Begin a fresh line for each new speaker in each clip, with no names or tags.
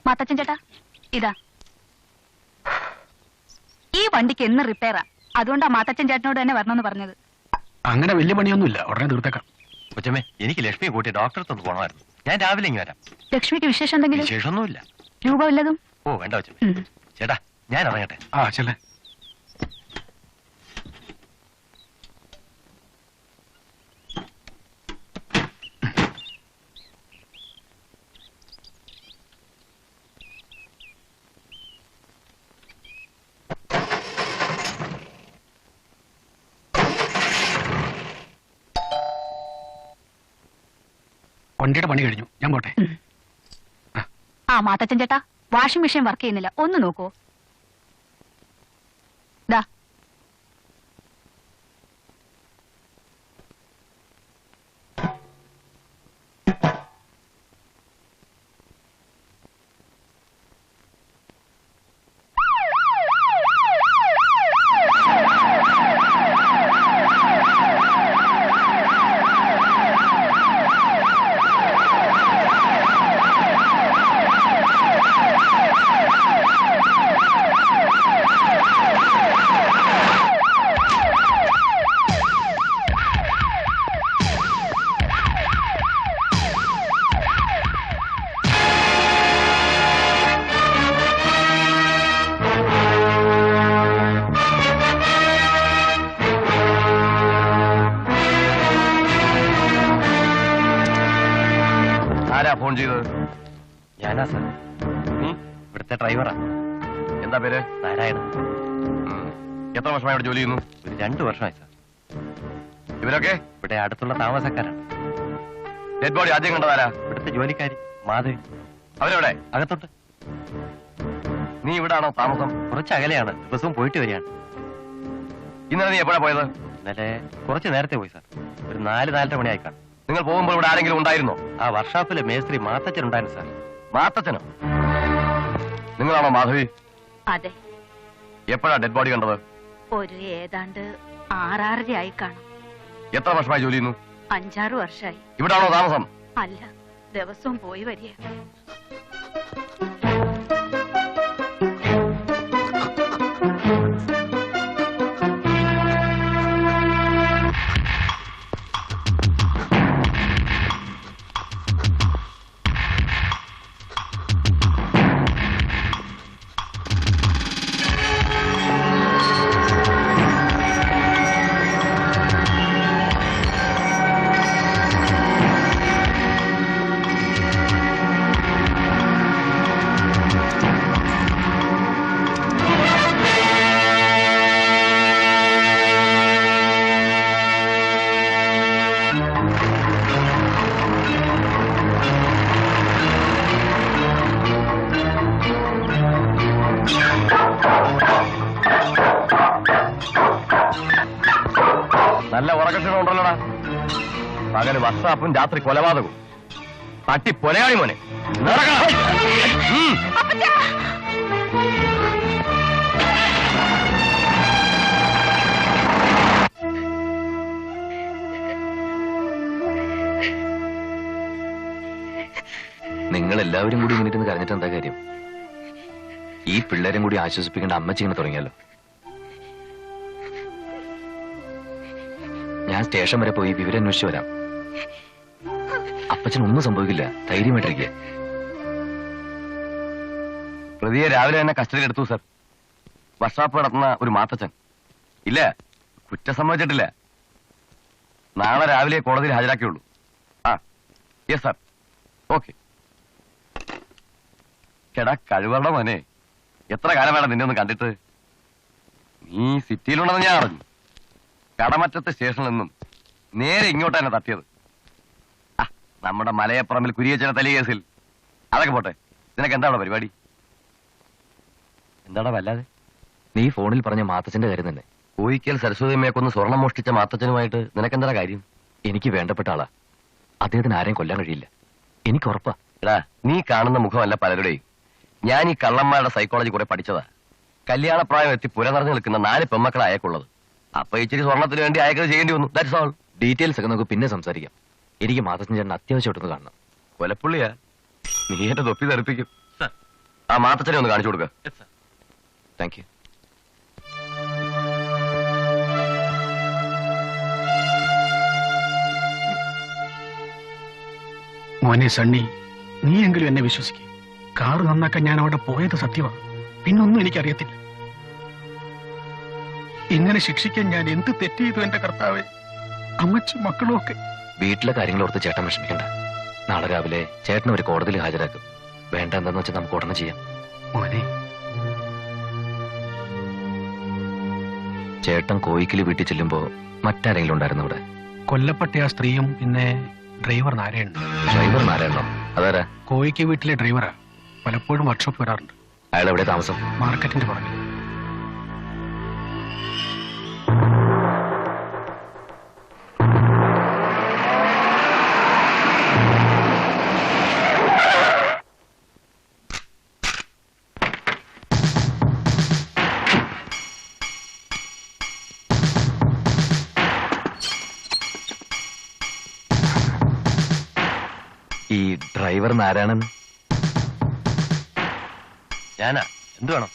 മാത്തച്ഛൻ ചേട്ടാ, ഇതാ ഈ വണ്ടിക്ക് എന്ന് റിപ്പയറാ. അതുകൊണ്ടാ മാത്തച്ഛൻ ചേട്ടനോട് തന്നെ വരണമെന്ന് പറഞ്ഞത്.
അങ്ങനെ വലിയ പണിയൊന്നുമില്ല, ഉടനെ തീർത്തേക്കാം.
കൊച്ചമ്മേ, എനിക്ക് ലക്ഷ്മിയെ കൂട്ടി ഡോക്ടറെ പോകണമായിരുന്നു. ഞാൻ രാവിലെ ഇങ്ങ് വരാം.
ലക്ഷ്മിക്ക് വിശേഷം എന്തെങ്കിലും?
വിശേഷമൊന്നുമില്ല.
രൂപ വല്ലതും?
ഓ വേണ്ട കൊച്ചമ്മേ. ചേട്ടാ, ഞാൻ ഇറങ്ങട്ടെ.
ചെല്ലേ. വണ്ടിയുടെ പണി കഴിഞ്ഞു, ഞാൻ പോട്ടെ.
മാത്തച്ഛൻ ചേട്ടാ, വാഷിംഗ് മെഷീൻ വർക്ക് ചെയ്യുന്നില്ല, ഒന്ന് നോക്കൂ. ദാ
ഫോൺ ചെയ്തത് ഞാനാ സാർ. ഇവിടുത്തെ ഡ്രൈവറാ. എന്താ പേര്? നാരായണൻ. എത്ര വർഷമായി ഇവിടെ ജോലി ചെയ്യുന്നു? ഒരു 2 വർഷമായി സാർ. ഇവരൊക്കെ ഇവിടെ അടുത്തുള്ള താമസക്കാരാണ്. ഡെഡ് ബോഡി ആദ്യം കണ്ടതാരാ? ഇവിടുത്തെ ജോലിക്കാരി മാധവി. അവരെവിടെ? അകത്തോട്ട്. നീ ഇവിടാണോ താമസം? കുറച്ച് അകലെയാണ്, ദിവസവും പോയിട്ട് വരികയാണ്. ഇന്നലെ നീ എപ്പോഴാ പോയത്? ഇന്നലെ കുറച്ച് നേരത്തെ പോയി സാർ. ഒരു 4-4:30 മണിയായി കാണും. നിങ്ങൾ പോകുമ്പോൾ ഇവിടെ ആരെങ്കിലും ഉണ്ടായിരുന്നോ? ആ വർക്ക്ഷോപ്പിലെ മേസ്ത്രി മാത്തച്ഛൻ ഉണ്ടായിരുന്നു സാർ. മാത്തച്ഛനോ? നിങ്ങളാണോ മാധവി?
അതെ.
എപ്പോഴാ ഡെഡ് ബോഡി കണ്ടത്?
ഒരു ഏതാണ്ട് 6-6:30 ആയി കാണും.
എത്ര വർഷമായി ജോലി ചെയ്യുന്നു?
5-6 വർഷമായി.
ഇവിടാണോ താമസം?
അല്ല, ദിവസവും പോയി വരിക.
നല്ല ഉറക്കക്ഷീണമുണ്ടല്ലോടാ. പകല് വർഷാപ്പും രാത്രി കൊലപാതകവും. തട്ടി പൊലയാളി മോനെ.
നിങ്ങൾ എല്ലാവരും കൂടി ഇങ്ങനെ ഇരുന്ന് കരഞ്ഞിട്ട് എന്താ കാര്യം? ഈ പിള്ളേരും കൂടി ആശ്വസിപ്പിക്കേണ്ട അമ്മച്ചി ഇങ്ങനെ തുടങ്ങിയല്ലോ. ഞാൻ സ്റ്റേഷൻ വരെ പോയി വിവരം അന്വേഷിച്ചു വരാം. അപ്പച്ചനൊന്നും സംഭവിക്കില്ല, ധൈര്യമായിട്ടിരിക്കുക.
പ്രതിയെ രാവിലെ തന്നെ കസ്റ്റഡിയിൽ എടുത്തു സർ. വർക്ക്ഷോപ്പ് നടത്തുന്ന ഒരു മാത്തച്ഛൻ. ഇല്ല, കുറ്റം സമ്മതിച്ചിട്ടില്ല. നാളെ രാവിലെ കോടതിയിൽ ഹാജരാക്കിയുള്ളൂ. Yes sir. ഓക്കെ. കേടാ കഴിവറുടെ മോനെ, എത്ര കാലം വേണം നിന്നെ ഒന്ന് കണ്ടിട്ട്? നീ സിറ്റിയിലുണ്ടെന്ന് ഞാൻ അറിഞ്ഞു. കടമറ്റത്തെ സ്റ്റേഷനിൽ നിന്നും നേരെ ഇങ്ങോട്ട് തന്നെ തട്ടിയത്. നമ്മുടെ മലയപ്പുറമിൽ കുരിയച്ചന തലി കേസിൽ. അതൊക്കെ പോട്ടെ, നിനക്ക് എന്താണോ പരിപാടി? എന്താടാ വല്ലാതെ?
നീ ഫോണിൽ പറഞ്ഞ മാത്തച്ഛന്റെ കാര്യം തന്നെ.
കോയിക്കൽ സരസ്വതിയമ്മയെ കൊന്ന് സ്വർണം മോഷ്ടിച്ച മാത്തച്ഛനുമായിട്ട് നിനക്കെന്താ കാര്യം?
എനിക്ക് വേണ്ടപ്പെട്ട ആളാ. അദ്ദേഹത്തിന് ആരെയും കൊല്ലാൻ കഴിയില്ല, എനിക്ക് ഉറപ്പാ.
എടാ, നീ കാണുന്ന മുഖമല്ല പലരുടെയും. ഞാൻ ഈ കള്ളന്മാരുടെ സൈക്കോളജി കുറെ പഠിച്ചതാ. കല്യാണപ്രായം എത്തി പുരനിറഞ്ഞു നിൽക്കുന്ന 4 പെമ്മക്കളെ അയക്കുള്ളത്. അപ്പൊ ഇച്ചിരി സ്വർണത്തിന് വേണ്ടി അയക്കത് ചെയ്യേണ്ടി വന്നു. That's all.
ഡീറ്റെയിൽസ് ഒക്കെ നമുക്ക് പിന്നെ സംസാരിക്കാം. എനിക്ക് മാത്തച്ഛൻ ചേട്ടൻ അത്യാവശ്യമായിട്ടൊന്ന് കാണണം.
കൊലപ്പുള്ളിയാ? നീ എന്റെ തൊപ്പി തെറിപ്പിക്കും. ആ മാത്തച്ഛനെ ഒന്ന് കാണിച്ചു കൊടുക്ക.
Thank you.
മോനെ സണ്ണി, നീയെങ്കിലും എന്നെ വിശ്വസിക്കും. കാറ് നന്നാക്കാൻ ഞാൻ അവിടെ പോയത് സത്യമാണ്. പിന്നൊന്നും എനിക്കറിയത്തില്ല. ഇങ്ങനെ ശിക്ഷിക്കാൻ ഞാൻ എന്ത് തെറ്റ് ചെയ്തു എന്റെ കർത്താവേ? അമ്മച്ചും മക്കളും ഒക്കെ.
വീട്ടിലെ കാര്യങ്ങൾ ഓർത്ത് ചേട്ടൻ വിഷമിക്കണ്ട. നാളെ രാവിലെ ചേട്ടൻ ഒരു കോടതിയിൽ ഹാജരാക്കും. വേണ്ട എന്താന്ന് വെച്ചാൽ നമുക്ക് ഉടനെ ചെയ്യാം.
മോനെ,
ചേട്ടൻ കോയിക്കില് വീട്ടിൽ ചെല്ലുമ്പോ മറ്റാരെങ്കിലും ഉണ്ടായിരുന്നു ഇവിടെ?
കൊല്ലപ്പെട്ട ആ സ്ത്രീയും പിന്നെ ഡ്രൈവർ നാരായണൻ.
ഡ്രൈവർ നാരായണോ? അതാരാ?
കോയിക്ക് വീട്ടിലെ ഡ്രൈവറാ. പലപ്പോഴും വർക്ക്ഷോപ്പ് വരാറുണ്ട്.
അയാൾ എവിടെ താമസം?
മാർക്കറ്റിന്റെ പുറകിൽ.
ഈ ഡ്രൈവർ നാരായണൻ
ഞാനാ. എന്ത് വേണം?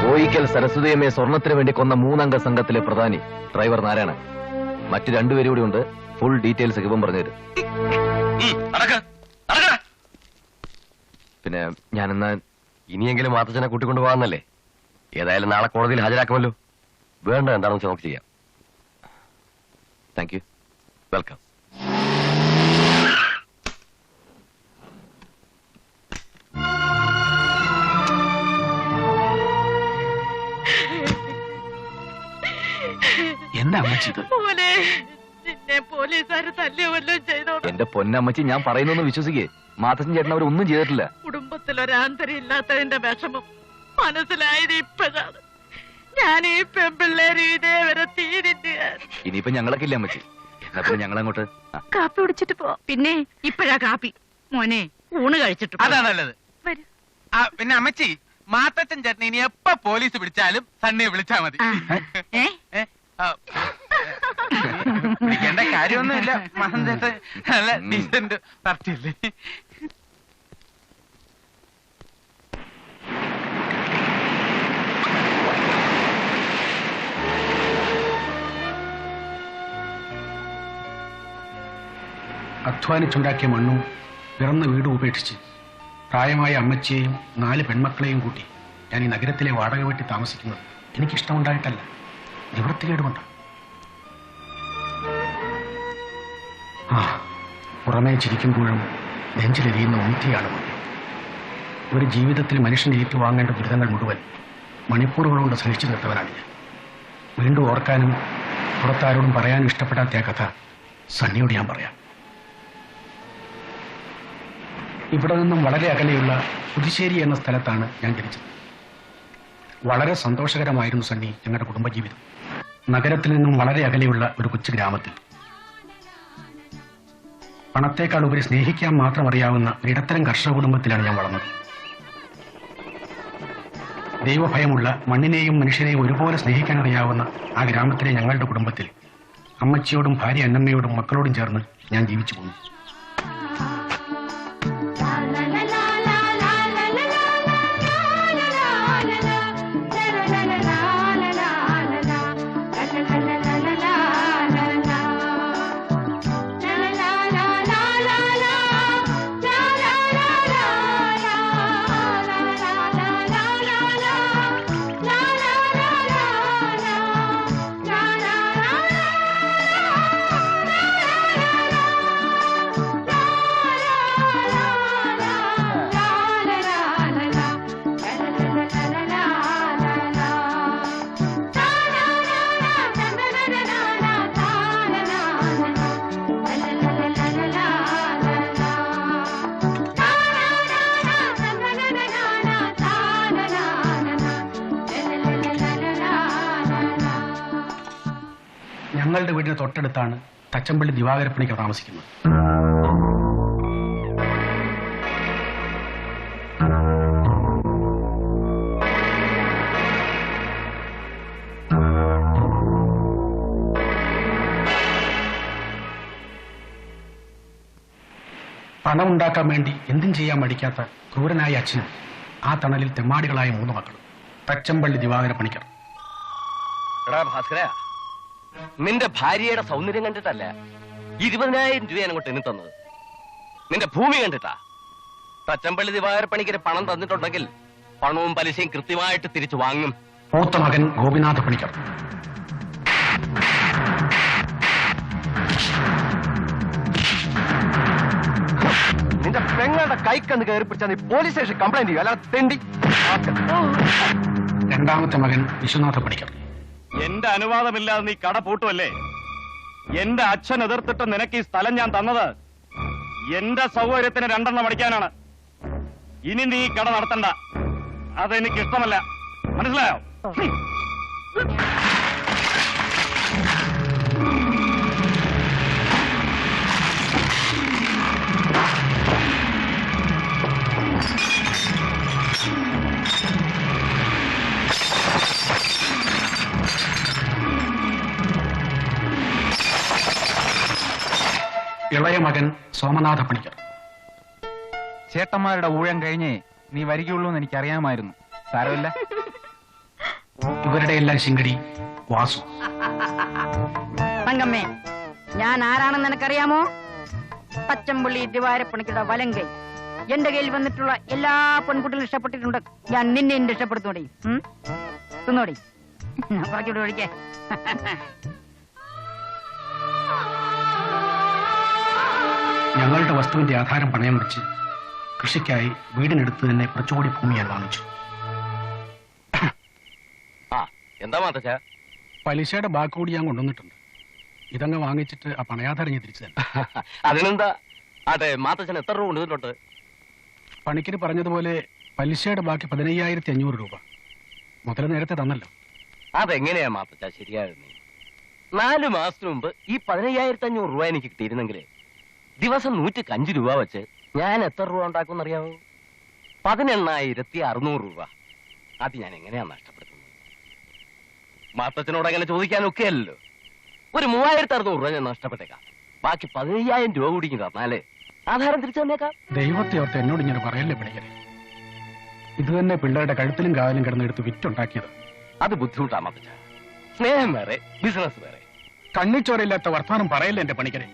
കോയിക്കൽ സരസ്വതിയമ്മയെ സ്വർണത്തിന് വേണ്ടി കൊന്ന 3 അംഗ സംഘത്തിലെ പ്രധാനി ഡ്രൈവർ നാരായണൻ. മറ്റു 2 പേരും കൂടി ഉണ്ട്. ഫുൾ ഡീറ്റെയിൽസ് ഇവൻ പറഞ്ഞുതരും. പിന്നെ ഞാനെന്നാ
ഇനിയെങ്കിലും മാത്തച്ഛനെ കൂട്ടിക്കൊണ്ടു പോകാന്നല്ലേ? ഏതായാലും നാളെ കോടതിയിൽ ഹാജരാക്കുമല്ലോ. വേണ്ട എന്താണെന്ന് വെച്ചാൽ നമുക്ക് ചെയ്യാം.
Thank you.
വെൽക്കം.
എന്താ അമ്മച്ചിത്?
എന്റെ പൊന്നമ്മച്ചി, ഞാൻ പറയുന്നൊന്ന് വിശ്വസിക്കേ. മാത്തച്ഛൻ ചേട്ടൻ അവരൊന്നും ചെയ്തിട്ടില്ല.
കുടുംബത്തിലൊരാന്തരം ഇല്ലാത്തതിന്റെ വിഷമം മനസ്സിലായത് ഇപ്പോഴാണ്. ഞാൻ ഈ പെൺപിള്ളേര് ഇതേവരെ തീരിന്റെയാണ്.
ഇനിയിപ്പോ ഞങ്ങളൊക്കെ ഇല്ല അമ്മച്ചി. എന്നാ പിന്നെ ഞങ്ങളങ്ങോട്ട്
കാപ്പി കുടിച്ചിട്ട് പോ.
പിന്നെ ഇപ്പോഴാ കാപ്പി. മോനെ ഊണ് കഴിച്ചിട്ട്
അതാ നല്ലത്. പിന്നെ അമ്മച്ചി, മാത്തച്ഛൻ ചേട്ടൻ ഇനി എപ്പ പോലീസ് പിടിച്ചാലും സണ്ണിയെ വിളിച്ചാ മതി. പിടിക്കേണ്ട കാര്യമൊന്നുമില്ല. മഹന്തേട്ടൻ നല്ല ഡീസന്റ് പാർട്ടിയല്ലേ.
അധ്വാനിച്ചുണ്ടാക്കിയ മണ്ണും പിറന്ന വീടും ഉപേക്ഷിച്ച് പ്രായമായ അമ്മച്ചിയെയും 4 പെൺമക്കളെയും കൂട്ടി ഞാൻ ഈ നഗരത്തിലെ വാടക വീട്ടിൽ താമസിക്കുന്നത് എനിക്കിഷ്ടമുണ്ടായിട്ടല്ല, നിവൃത്തികേടുകൊണ്ട്. പുറമേ ചിരിക്കുമ്പോഴും നെഞ്ചിലെരിയുന്ന ഒന്നിയാണ് മതി. ഒരു ജീവിതത്തിൽ മനുഷ്യൻ ഏറ്റുവാങ്ങേണ്ട ദുരിതങ്ങൾ മുഴുവൻ മണിക്കൂറുകളോട് സഹിച്ചു നിർത്തവനാണ് ഞാൻ. വീണ്ടും ഓർക്കാനും പുറത്താരോടും പറയാനും ഇഷ്ടപ്പെടാത്ത ആ കഥ സണ്ണിയോട് ഞാൻ പറയാം. ഇവിടെ നിന്നും വളരെ അകലെയുള്ള പുതുശ്ശേരി എന്ന സ്ഥലത്താണ് ഞാൻ ജനിച്ചത്. വളരെ സന്തോഷകരമായിരുന്നു സണ്ണി ഞങ്ങളുടെ കുടുംബജീവിതം. നഗരത്തിൽ നിന്നും വളരെ അകലെയുള്ള ഒരു കൊച്ചു ഗ്രാമത്തിൽ പണത്തേക്കാൾ ഉപരി സ്നേഹിക്കാൻ മാത്രം അറിയാവുന്ന ഇടത്തരം കർഷക കുടുംബത്തിലാണ് ഞാൻ വളർന്നത്. ദൈവഭയമുള്ള, മണ്ണിനെയും മനുഷ്യനെയും ഒരുപോലെ സ്നേഹിക്കാൻ അറിയാവുന്ന ആ ഗ്രാമത്തിലെ ഞങ്ങളുടെ കുടുംബത്തിൽ അമ്മച്ചിയോടും ഭാര്യ അന്നമ്മയോടും മക്കളോടും ചേർന്ന് ഞാൻ ജീവിച്ചു പോന്നു. ഞങ്ങളുടെ വീടിന് തൊട്ടടുത്താണ് തച്ചമ്പള്ളി ദിവാകരപ്പണിക്കർ താമസിക്കുന്നത്. പണം ഉണ്ടാക്കാൻ വേണ്ടി എന്തും ചെയ്യാൻ മടിക്കാത്ത ക്രൂരനായ അച്ഛനും ആ തണലിൽ തെമ്മാടികളായ 3 മക്കളും. തച്ചമ്പള്ളി ദിവാകരപ്പണിക്കർ.
എടാ ഭാസ്കര, നിന്റെ ഭാര്യയുടെ സൗന്ദര്യം കണ്ടിട്ടല്ല 20,000 രൂപയാണ് അങ്ങോട്ട് എണ്ണി തന്നത്. നിന്റെ ഭൂമി കണ്ടിട്ടാ. തച്ചമ്പള്ളി ദിവാകരപ്പണിക്കര് പണം തന്നിട്ടുണ്ടെങ്കിൽ പണവും പലിശയും കൃത്യമായിട്ട് തിരിച്ചു വാങ്ങും.
മൂത്ത മകൻ ഗോപിനാഥ പണിക്കർ.
നിന്റെ പെങ്ങളുടെ കൈക്കന്ന് കയറി പിടിച്ചാൽ നീ പോലീസ് സ്റ്റേഷൻ കംപ്ലൈന്റ് ചെയ്യും, അല്ലാതെ തെണ്ടി.
രണ്ടാമത്തെ മകൻ വിശ്വനാഥ പണിക്കർ.
എന്റെ അനുവാദമില്ലാതെ നീ കട പൂട്ടുമല്ലേ? എന്റെ അച്ഛൻ എതിർത്തിട്ട് നിനക്ക് ഈ സ്ഥലം ഞാൻ തന്നത് എന്റെ സൗകര്യത്തിന് 2 എണ്ണം അടിക്കാനാണ്. ഇനി നീ ഈ കട നടത്തണ്ട, അതെനിക്ക് ഇഷ്ടമല്ല. മനസ്സിലായോ?
ഇളയ മകൻ സോമനാഥ പണിക്കർ.
ചേട്ടന്മാരുടെ ഊഴം കഴിഞ്ഞേ നീ വരികയുള്ളൂ എന്ന് എനിക്കറിയാമായിരുന്നു. സാരമില്ല.
ഇവരുടെ എല്ലാം ശിങ്കടി വാസു.
തങ്കമ്മേ, ഞാൻ ആരാണെന്ന് നിനക്കറിയാമോ? തച്ചമ്പള്ളി ദിവാകരപ്പണിക്കരുടെ വലങ്കൈ. എന്റെ കയ്യിൽ വന്നിട്ടുള്ള എല്ലാ പെൺകുട്ടികളും ഇഷ്ടപ്പെട്ടിട്ടുണ്ട്. ഞാൻ നിന്നെ ഇഷ്ടപ്പെടുത്തോടി. തിന്നോടി, കുറച്ചുകൂടി ഒഴിക്കേ.
ഞങ്ങളുടെ വസ്തുവിന്റെ ആധാരം പണയം വെച്ച് കൃഷിക്കായി വീടിനടുത്ത് തന്നെ കുറച്ചുകൂടി ഭൂമി ഞാൻ വാങ്ങിച്ചു.
എന്താ മാത്തച്ചാ?
പലിശയുടെ ബാക്കി കൂടി ഞാൻ കൊണ്ടുവന്നിട്ടുണ്ട്. ഇതങ്ങ് വാങ്ങിച്ചിട്ട് ആ പണയാധാരം ഞാൻ തിരിച്ചു തന്നെ.
അതിനെന്താ? അതെ, മാത്തച്ഛൻ എത്ര രൂപ കൊണ്ടുവന്നിട്ടുണ്ട്?
പണിക്കര് പറഞ്ഞതുപോലെ പലിശയുടെ ബാക്കി 15,500 രൂപ. മുതൽ നേരത്തെ തന്നല്ലോ.
അതെങ്ങനെയാ മാത്തച്ചാ ശരിയാകുന്നേ? 4 മാസത്തിന് മുമ്പ് ഈ 15,500 രൂപ എനിക്ക് കിട്ടിയിരുന്നെങ്കിൽ ദിവസം 105 രൂപ വെച്ച് ഞാൻ എത്ര രൂപ ഉണ്ടാക്കും അറിയാമോ? 18,600 രൂപ. അത് ഞാൻ എങ്ങനെയാ നഷ്ടപ്പെടുത്തുന്നത്? മാത്തച്ഛനോട് അങ്ങനെ ചോദിക്കാനൊക്കെ അല്ലല്ലോ. ഒരു 3,600 രൂപ ഞാൻ നഷ്ടപ്പെട്ടേക്കാം. ബാക്കി 15,000 രൂപ കൂടി തന്നാലേ ആധാരം തിരിച്ചു തന്നേക്കാം.
ദൈവത്തെ ഓർത്ത് എന്നോട് ഇങ്ങനെ പറയല്ലേ പണിക്കരെ. ഇത് തന്നെ പിള്ളേരുടെ കഴുത്തിലും കാലിലും കിടന്നെടുത്ത് വിറ്റുണ്ടാക്കിയത്.
അത് ബുദ്ധിമുട്ടാ മാത്തച്ഛ. സ്നേഹം വേറെ, ബിസിനസ് വേറെ.
കണ്ണിച്ചോരയില്ലാത്ത വർത്തമാനം പറയല്ലേ എന്റെ പണിക്കരെ.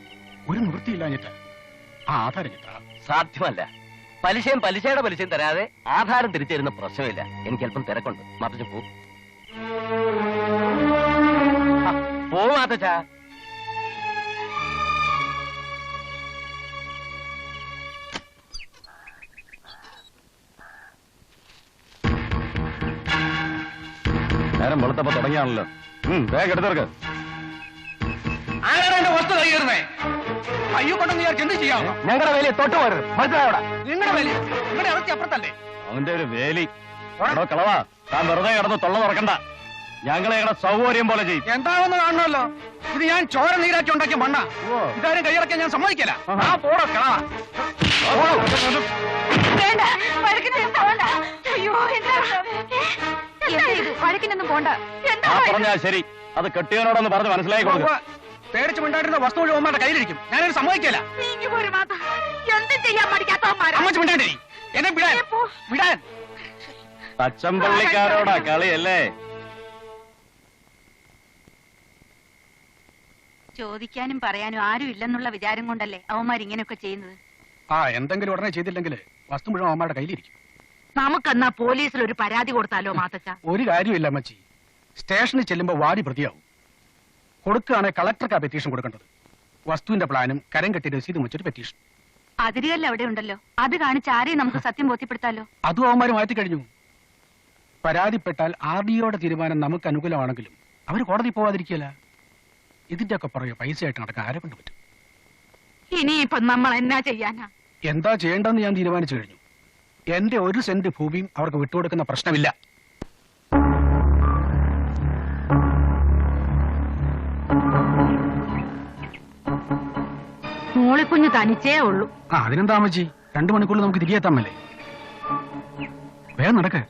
ഒരു നിവൃത്തിയില്ലാഞ്ഞിട്ട് ആ ആധാരം കിട്ടാ
സാധ്യമല്ല. പലിശയും പലിശയുടെ പലിശയും തരാതെ ആധാരം തിരിച്ചു തരുന്ന പ്രശ്നമില്ല. എനിക്ക് അല്പം തിരക്കുണ്ട്. മാത്തച്ഛ പോ. പോ മാത്തച്ഛ.
നേരം വെളുത്തപ്പോ തുടങ്ങിയാണല്ലോ. വേഗം എടുത്തേർക്ക്.
ആരാണ് എന്റെ വസ്തു കൈകയറുന്നേ? അയ്യോ കൊണ്ടെന്ന് വിചാരിച്ച് എന്ത് ചെയ്യാമോ?
ഞങ്ങളുടെ വേലയെ തൊട്ട് പോരുത്. മനസ്സിലായോടാ?
നിങ്ങളുടെ വേലി നിങ്ങളുടെ ഇറച്ചി അപ്പുറത്തല്ലേ?
അവന്റെ ഒരു വേലി. എടോ കളവാ, താൻ വെറുതെ കിടന്ന് തൊള്ള തുറക്കണ്ട. ഞങ്ങളെ ഞങ്ങളുടെ സൗകര്യം പോലെ ചെയ്യും.
എന്താണെന്ന് കാണണമല്ലോ. ഇത് ഞാൻ ചോര നീരാക്കി ഉണ്ടാക്കിയ മണ്ണ. ഇതാരും കൈയിറക്കാൻ ഞാൻ സമ്മതിക്കില്ല. ആ പോടോ കളവാ.
വഴക്കിനൊന്നും പോണ്ട.
ആ പറഞ്ഞാ ശരി. അത് കെട്ടിയവനോടൊന്ന് പറഞ്ഞ് മനസ്സിലാക്കി കൊടുക്കുക.
പേടിച്ച് മിണ്ടായിരുന്ന വസ്തു മുഴുവൻ അമ്മയുടെ കയ്യിലിരിക്കും. ഞാനൊരു സമ്മതിക്കില്ല.
എന്ത് ചെയ്യാൻ പഠിക്കാത്തവന്മാരാ?
അമ്മച്ച് മിണ്ടാണ്ടി എന്നെ വിടാൻ വിടാൻ.
തച്ചമ്പള്ളിക്കാരോടാ കളിയല്ലേ?
ചോദിക്കാനും പറയാനും ആരും ഇല്ലെന്നുള്ള വിചാരം കൊണ്ടല്ലേ അവന്മാർ ഇങ്ങനെയൊക്കെ ചെയ്യുന്നത്.
ആ എന്തെങ്കിലും ഉടനെ ചെയ്തില്ലെങ്കിൽ വസ്തു മുഴുവൻ അമ്മയുടെ കയ്യിലിരിക്കും.
നമുക്കെന്നാ പോലീസിൽ ഒരു പരാതി കൊടുത്താലോ മാത്തച്ഛ?
ഒരു കാര്യമില്ല അമ്മച്ചി. സ്റ്റേഷനിൽ ചെല്ലുമ്പോൾ വാടി പ്രതിയാവും. കൊടുക്കുകയാണെങ്കിൽ കളക്ടർക്കാ പെറ്റീഷൻ കൊടുക്കേണ്ടത്. വസ്തുവിന്റെ പ്ലാനും കരം കെട്ടി രസീതും വെച്ചൊരു പെറ്റീഷൻ.
അതിരുകല്ല അവിടെ ഉണ്ടല്ലോ. അത് കാണിച്ച് ആരെയും നമുക്ക് സത്യം ബോധ്യപ്പെടുത്താലോ.
അതും അവന്മാര് മാറ്റി കഴിഞ്ഞു. പരാതിപ്പെട്ടാൽ RDOയുടെ തീരുമാനം നമുക്ക് അനുകൂലമാണെങ്കിലും അവര് കോടതി പോവാതിരിക്കില്ല. ഇതിന്റെ ഒക്കെ പുറകെ പൈസയായിട്ട് നടക്കാൻ ആരെ കൊണ്ട് പറ്റും?
ഇനിയിപ്പൊ നമ്മൾ എന്നാ ചെയ്യാനാ?
എന്താ ചെയ്യേണ്ടെന്ന് ഞാൻ തീരുമാനിച്ചു കഴിഞ്ഞു. എന്റെ 1 സെന്റ് ഭൂമിയും അവർക്ക് വിട്ടുകൊടുക്കുന്ന പ്രശ്നമില്ല.
മോളിക്കുഞ്ഞ് തനിച്ചേ ഉള്ളൂ.
ആ അതിനെന്താ അമ്മച്ചി, 2 മണിക്കൂറിൽ നമുക്ക് തിരികെ എത്താമല്ലേ? വേഗം നടക്കേ.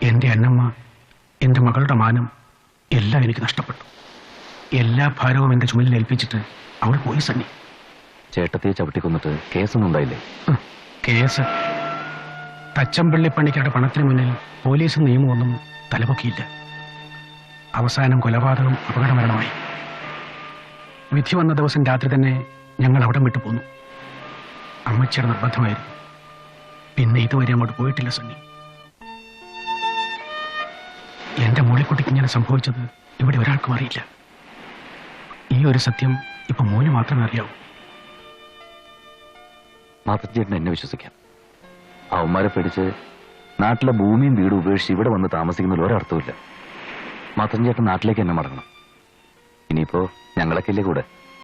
എന്റെ അന്നമ്മ, എന്റെ മകളുടെ മാനം എല്ലാം എനിക്ക് നഷ്ടപ്പെട്ടു. എല്ലാ ഭാരവും എന്റെ ചുമലിൽ ഏൽപ്പിച്ചിട്ട് അവൾ പോയി സണ്ണി.
ചേട്ടത്തെ ചവിട്ടിക്കൊന്നിട്ട് കേസൊന്നും ഉണ്ടായില്ലേ?
കേസ് തച്ചമ്പള്ളിപ്പണിക്കയുടെ പണത്തിന് മുന്നിൽ പോലീസും നിയമമൊന്നും തലപൊക്കിയില്ല. അവസാനം കൊലപാതകം അപകടമരണമായി. വിധി വന്ന ദിവസം രാത്രി തന്നെ ഞങ്ങൾ അവിടം വിട്ടു പോന്നു. അമ്മച്ചിയുടെ നിർബന്ധമായിരുന്നു. പിന്നെ ഇതുവരെ അങ്ങോട്ട് പോയിട്ടില്ല സണ്ണി. എന്റെ മോളിക്കുട്ടിക്ക് ഇങ്ങനെ സംഭവിച്ചത് ഇവിടെ ഒരാൾക്കും അറിയില്ല. ഈ ഒരു സത്യം ഇപ്പൊ മോന് മാത്രമേ അറിയാവൂ.
മാതൃചേട്ടൻ എന്നെ വിശ്വസിക്കാം. അവന്മാരെ പിടിച്ച് നാട്ടിലെ ഭൂമിയും വീടും ഉപേക്ഷിച്ച് ഇവിടെ വന്ന് താമസിക്കുന്നതിൽ ഒരർത്ഥമില്ല. മാതൃചേട്ടൻ നാട്ടിലേക്ക് എന്നെ മടങ്ങണം. ഇനിയിപ്പോ ഞങ്ങളൊക്കെ ഇല്ലേ കൂടെ.